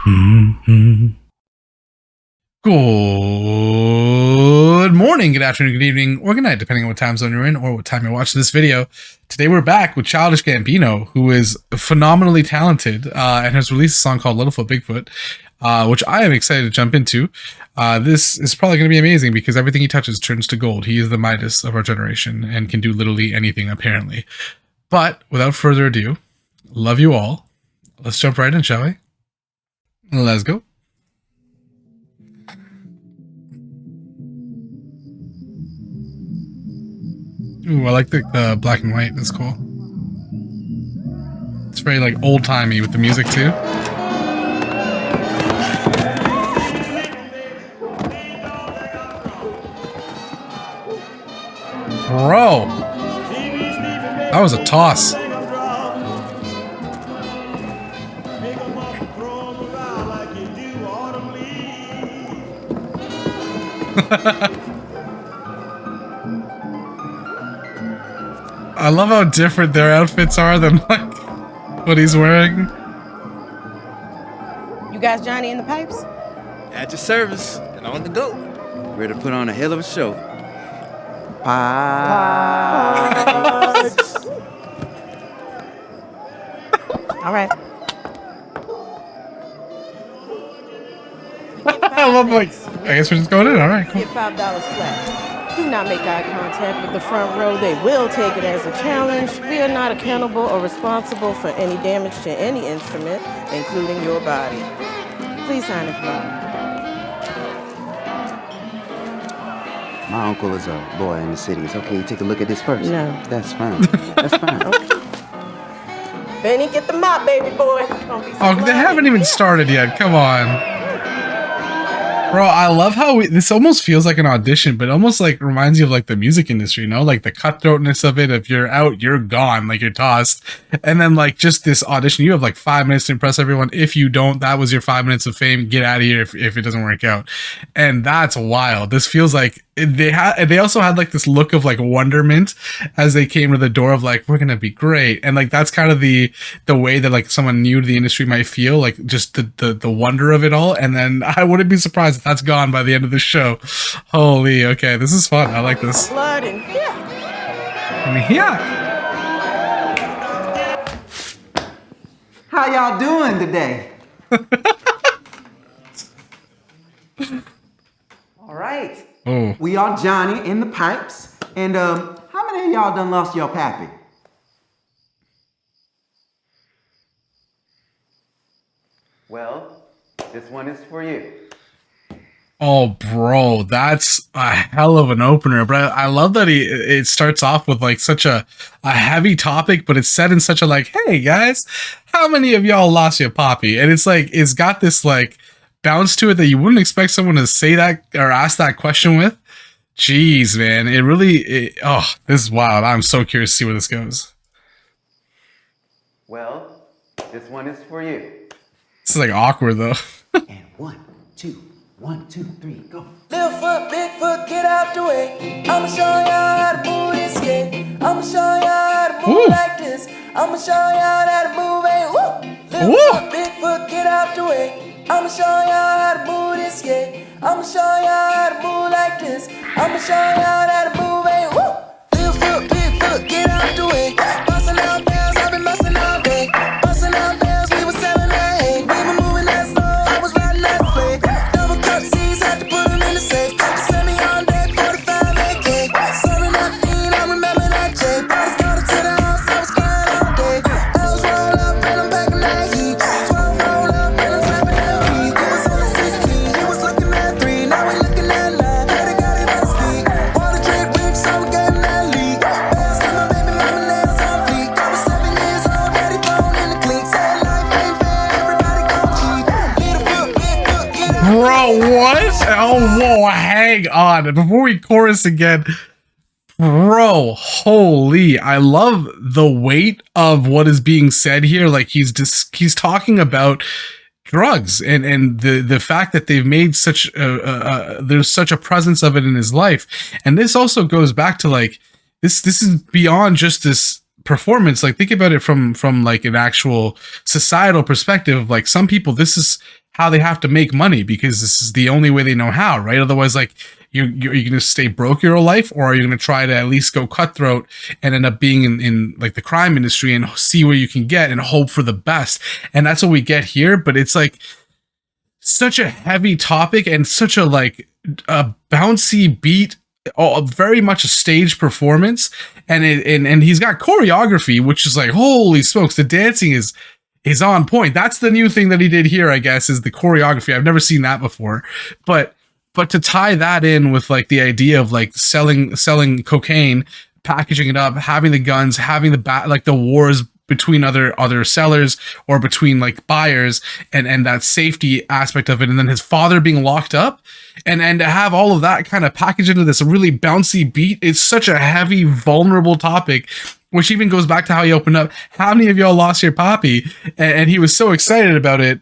Mm-hmm. Good morning, good afternoon, good evening, or good night, depending on what time zone you're in or what time you're watching this video. Today we're back with Childish Gambino, who is phenomenally talented and has released a song called Littlefoot Bigfoot, which I am excited to jump into. This is probably going to be amazing because everything he touches turns to gold. He is the Midas of our generation and can do literally anything, apparently. But without further ado, love you all. Let's jump right in, shall we? Let's go. Ooh, I like the black and white. That's cool. It's very like old-timey with the music too. Bro, that was a toss. I love how different their outfits are than like what he's wearing. You guys Johnny in the pipes? At your service and on the go. Ready to put on a hell of a show. Pipes. All right. I love like, I guess we're just going in. All right, cool. Get $5 flat. Do not make eye contact with the front row. They will take it as a challenge. We are not accountable or responsible for any damage to any instrument, including your body. Please sign it, Bob. My uncle is a lawyer in the city. It's okay you take a look at this first? No. That's fine. That's fine. Okay. Benny, get the mop, baby boy. Don't be so Oh, they haven't even started yet. Come on. Bro, I love how this almost feels like an audition, but it almost like reminds you of like the music industry, you know, like the cutthroatness of it. If you're out, you're gone, like you're tossed. And then like just this audition, you have like 5 minutes to impress everyone. If you don't, that was your 5 minutes of fame. Get out of here if it doesn't work out. And that's wild. This feels like they also had like this look of like wonderment as they came to the door of like, we're gonna be great. And like that's kind of the way that like someone new to the industry might feel, like just the wonder of it all. And then I wouldn't be surprised if that's gone by the end of the show. Holy, okay, this is fun. I like this. Blood in here. How y'all doing today? All right. Oh. We are Johnny in the pipes. And how many of y'all done lost your pappy? Well, this one is for you. Oh, bro, that's a hell of an opener. But I love that it starts off with like such a heavy topic, but it's said in such a like, hey guys, how many of y'all lost your poppy? And it's like, it's got this like bounce to it that you wouldn't expect someone to say that or ask that question with. Jeez, man, it really, oh, this is wild. I'm so curious to see where this goes. Well, this one is for you. This is like awkward though. And 1, 2, 1, 2, 3, go. Littlefoot, Bigfoot, get out the way. I'ma show y'all how to move this game. I'ma show y'all how to move like this. I'ma show y'all how to move it. Littlefoot, Bigfoot, get out the way. I'ma show y'all how to move this game. I'ma show y'all how to move like this. I'ma show y'all how to move it. Littlefoot, Bigfoot, get out the way. Bustin' out bells, I've been bustin' all day. Bustin' out bells, we was selling that hay. We been moving that slow, I was riding that sleigh. Double cup C's, had to put them in the safe. Got the semi on deck, 45 AK. Serving that fiend, I remember that J. Brought his daughter to the house, I was crying all day. L's roll up, and I'm back in that heat. 12 roll up, and I'm slapping that beat. He was on the 16, he was looking at 3. Now we looking at 9. Daddy got him by his feet. Wanna drink rich, so we gave him that lead. Bells got my baby mama nails on fleek. I was 7 years old, daddy thrown in the cleat. Said life ain't fair, everybody gon' cheat. Littlefoot, Bigfoot, get it. Bro, what? Oh, whoa, hang on. Before we chorus again, bro, holy, I love the weight of what is being said here. Like he's talking about drugs and the fact that they've made such there's such a presence of it in his life. And this also goes back to like this is beyond just this performance. Like think about it from like an actual societal perspective. Like some people, this is how they have to make money because this is the only way they know how, right? Otherwise, like you're going to stay broke your whole life, or are you going to try to at least go cutthroat and end up being in like the crime industry and see where you can get and hope for the best? And that's what we get here. But it's like such a heavy topic and such a like a bouncy beat, very much a stage performance, and he's got choreography, which is like, holy smokes, the dancing is on point. That's the new thing that he did here, I guess, is the choreography. I've never seen that before, but to tie that in with like the idea of like selling cocaine, packaging it up, having the guns, having like the wars between other sellers or between like buyers, and that safety aspect of it, and then his father being locked up, and to have all of that kind of packaged into this really bouncy beat. It's such a heavy, vulnerable topic, which even goes back to how he opened up. How many of y'all lost your poppy? And he was so excited about it,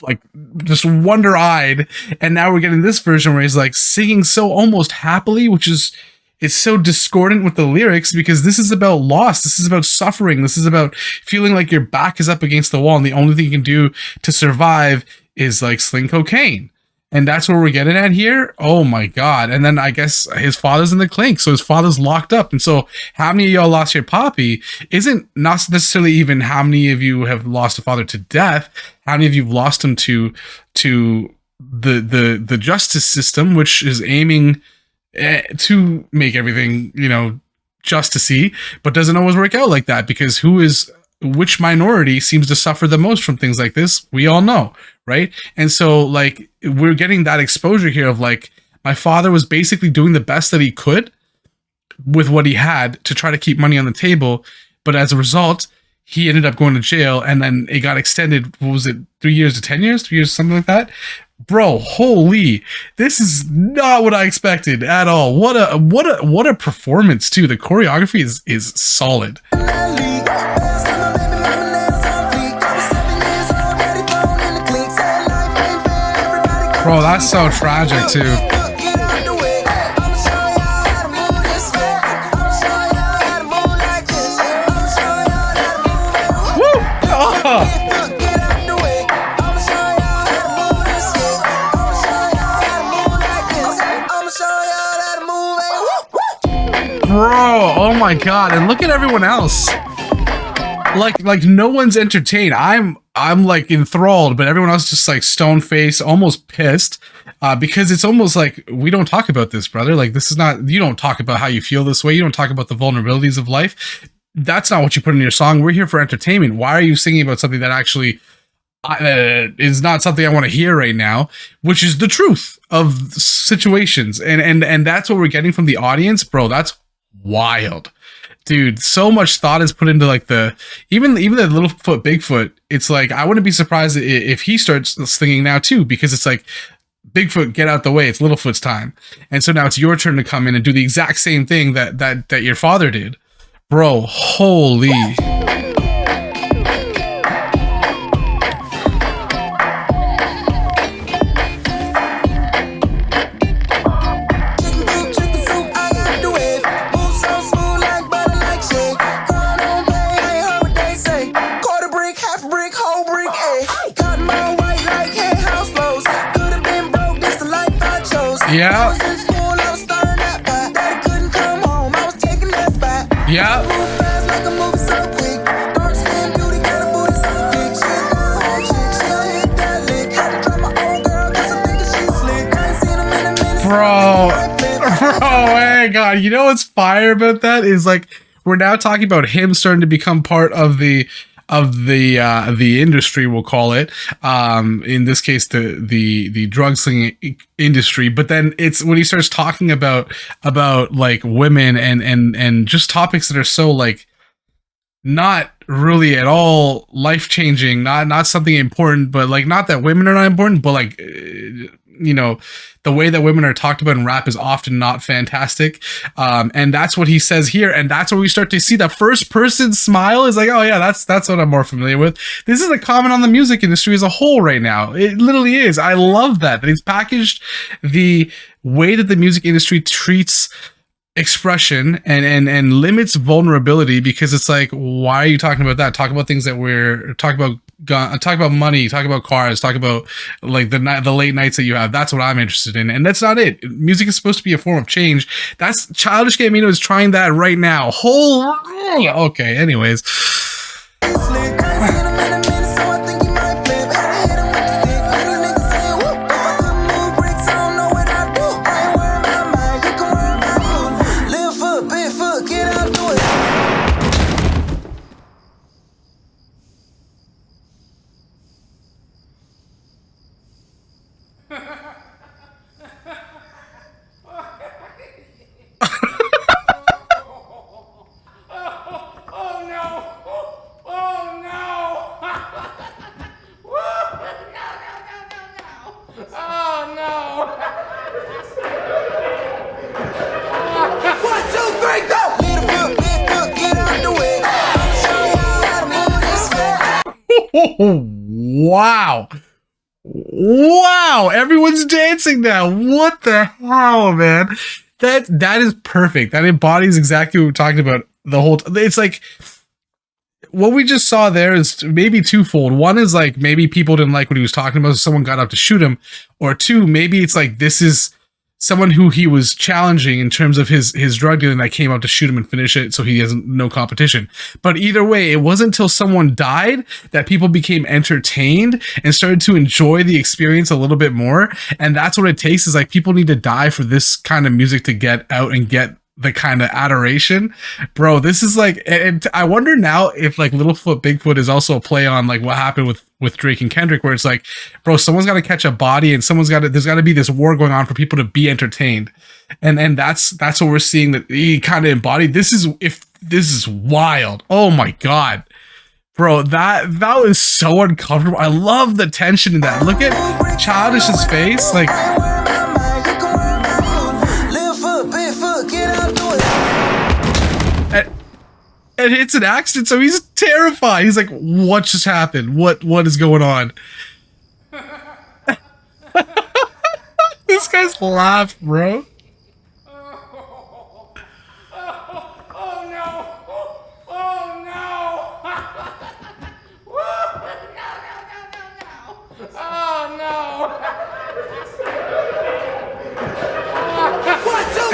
like just wonder-eyed. And now we're getting this version where he's like singing so almost happily, which is, it's so discordant with the lyrics, because this is about loss. This is about suffering. This is about feeling like your back is up against the wall and the only thing you can do to survive is like sling cocaine. And that's where we're getting at here. Oh my God. And then I guess his father's in the clink. So his father's locked up. And so how many of y'all lost your poppy isn't not necessarily even how many of you have lost a father to death. How many of you have lost him to the justice system, which is aiming to make everything, you know, justicey, but doesn't always work out like that, because which minority seems to suffer the most from things like this? We all know, right? And so like we're getting that exposure here of like, my father was basically doing the best that he could with what he had to try to keep money on the table, but as a result he ended up going to jail, and then it got extended. What was it, 3 years to 10 years, 3 years, something like that? Bro, holy, this is not what I expected at all. What a performance too. The choreography is solid. Bro, that's so tragic too. Woo! Oh. Bro, oh my God. And look at everyone else. Like no one's entertained. I'm like enthralled, but everyone else just like stone faced, almost pissed, because it's almost like, we don't talk about this, brother. Like, this is not, you don't talk about how you feel this way. You don't talk about the vulnerabilities of life. That's not what you put in your song. We're here for entertainment. Why are you singing about something that actually is not something I want to hear right now, which is the truth of situations. And that's what we're getting from the audience, bro. That's wild, dude. So much thought is put into like even the Littlefoot Bigfoot. It's like, I wouldn't be surprised if he starts singing now too, because it's like, Bigfoot, get out the way. It's Littlefoot's time. And so now it's your turn to come in and do the exact same thing that your father did. Bro, holy. Yeah. Yeah. Bro, hey God, you know what's fire about that is like, we're now talking about him starting to become part of the industry, we'll call it, in this case the drug slinging industry. But then it's when he starts talking about like women and just topics that are so like not really at all life changing, not something important, but like, not that women are not important, but like, you know, the way that women are talked about in rap is often not fantastic. And that's what he says here. And that's where we start to see the first person smile is like, oh yeah, that's what I'm more familiar with. This is a comment on the music industry as a whole right now. It literally is. I love that he's packaged the way that the music industry treats expression and limits vulnerability, because it's like, why are you talking about that? Talk about things that talk about talk about money, talk about cars, talk about like the late nights that you have. That's what I'm interested in, and that's not it. Music is supposed to be a form of change. That's Childish Gambino is trying that right now. Okay. Anyways. Wow, everyone's dancing now. What the hell, man? That is perfect. That embodies exactly what we're talking about the whole it's like what we just saw there is maybe twofold. One is like maybe people didn't like what he was talking about, so someone got up to shoot him, or two, maybe it's like this is someone who he was challenging in terms of his drug dealing that came out to shoot him and finish it, so he has no competition. But either way, it wasn't until someone died that people became entertained and started to enjoy the experience a little bit more. And that's what it takes, is like people need to die for this kind of music to get out and get the kind of adoration. Bro, this is like, and I wonder now if like Littlefoot Bigfoot is also a play on like what happened with Drake and Kendrick, where it's like, bro, someone's got to catch a body and there's got to be this war going on for people to be entertained. And that's what we're seeing, that he kind of embodied. This is wild. Oh my God. Bro, that was so uncomfortable. I love the tension in that. Look at Childish's face. Like, and it's an accident, so he's terrified. He's like, what just happened? What is going on? This guy's laugh, bro.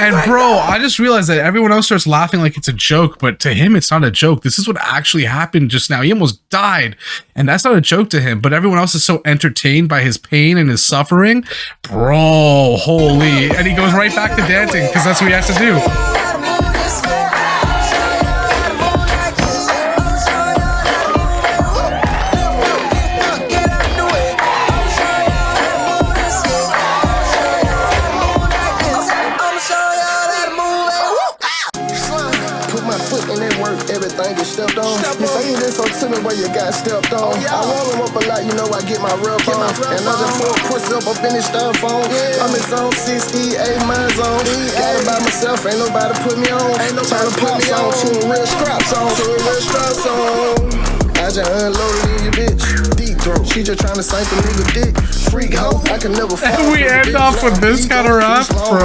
And bro, I just realized that everyone else starts laughing like it's a joke, but to him, it's not a joke. This is what actually happened just now. He almost died, and that's not a joke to him, but everyone else is so entertained by his pain and his suffering. Bro, holy. And he goes right back to dancing because that's what he has to do. Everything get stepped on. You say this so to me where you got stepped on. I roll them up a lot, you know I get my rub on. And I just pour push up in this styrofoam. I'm in zone 6E8, my zone. Got it by myself, ain't nobody put me on. Ain't nobody put me on. To a real scrap song. I just unloaded in your bitch. Deep throat. She just trying to sink a nigga dick. Freak hoe. I can never fall. And we end off with this kind of rap, bro.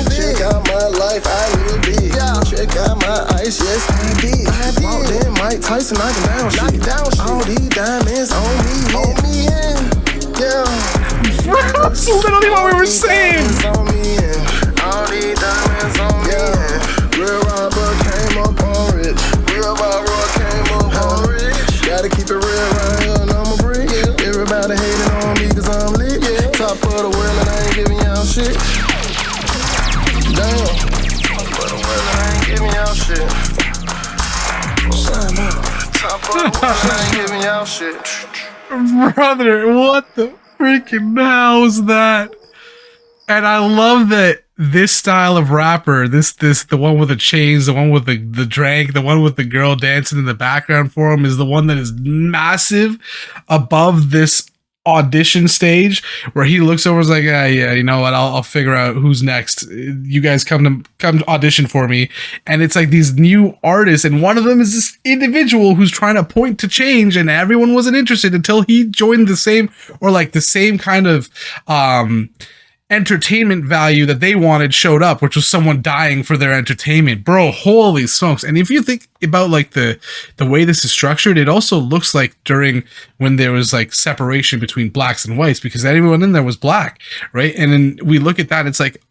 Check out my life, I will be. Check out my ice, yes I did. Walked in Mike Tyson, knock it down shit. All these diamonds on me, yeah. That's literally what we were saying. All these diamonds on me, yeah. Real robber came up on rich. Real robber came up on rich. Gotta keep it real right here, and I'm a brick. Everybody hating on me cause I'm lit. Top of the world and I ain't giving y'all shit. Damn. I ain't giving y'all shit. Top of the world, I ain't giving y'all shit. Brother, what the freaking hell is that? And I love that this style of rapper, the one with the chains, the one with the drink, the one with the girl dancing in the background for him, is the one that is massive above this audition stage where he looks over and is like, yeah, you know what, I'll figure out who's next. You guys come to audition for me. And it's like these new artists, and one of them is this individual who's trying to point to change, and everyone wasn't interested until he joined the same kind of entertainment value that they wanted showed up, which was someone dying for their entertainment. Bro, holy smokes. And if you think about like the way this is structured, it also looks like during when there was like separation between blacks and whites, because everyone in there was black, right? And then we look at that, it's like,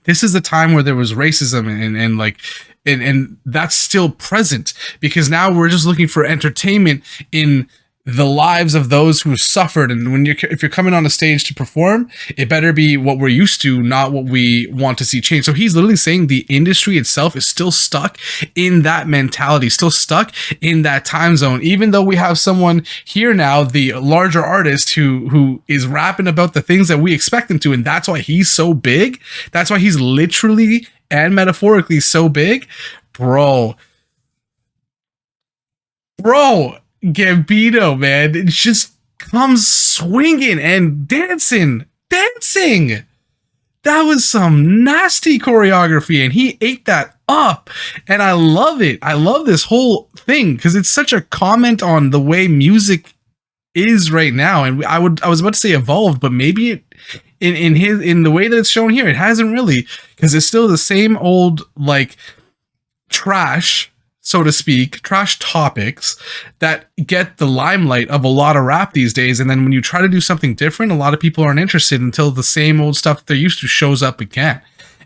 this is the time where there was racism and like, and that's still present, because now we're just looking for entertainment in the lives of those who suffered. And when if you're coming on a stage to perform, it better be what we're used to, not what we want to see change. So he's literally saying the industry itself is still stuck in that mentality, still stuck in that time zone, even though we have someone here now, the larger artist who is rapping about the things that we expect him to. And that's why he's so big. That's why he's literally and metaphorically so big. Bro, Gambino, man, it just comes swinging and dancing. That was some nasty choreography, and he ate that up, and I love it. I love this whole thing because it's such a comment on the way music is right now. And I was about to say evolved, but maybe it in the way that it's shown here, it hasn't really, because it's still the same old like trash, so to speak, trash topics that get the limelight of a lot of rap these days. And then when you try to do something different, a lot of people aren't interested until the same old stuff that they're used to shows up again.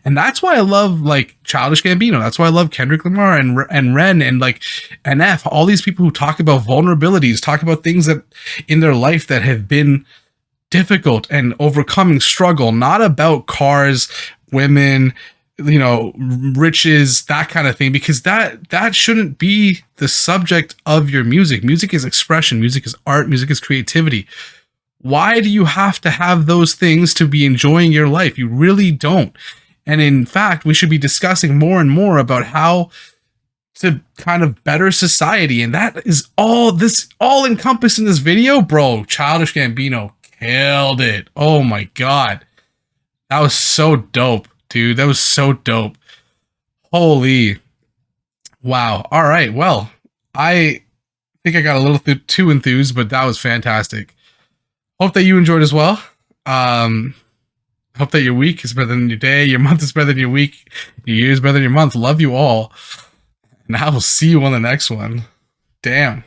And that's why I love like Childish Gambino. That's why I love Kendrick Lamar and Ren and like NF, all these people who talk about vulnerabilities, talk about things that in their life that have been difficult and overcoming struggle, not about cars, women, you know, riches, that kind of thing, because that shouldn't be the subject of your music. Music is expression, music is art, music is creativity. Why do you have to have those things to be enjoying your life? You really don't. And in fact, we should be discussing more and more about how to kind of better society. And that is all encompassed in this video. Bro, Childish Gambino killed it. Oh my God. That was so dope. Dude, that was so dope. Holy. Wow. All right. Well, I think I got a little too enthused, but that was fantastic. Hope that you enjoyed as well. Hope that your week is better than your day. Your month is better than your week. Your year is better than your month. Love you all. And I will see you on the next one. Damn.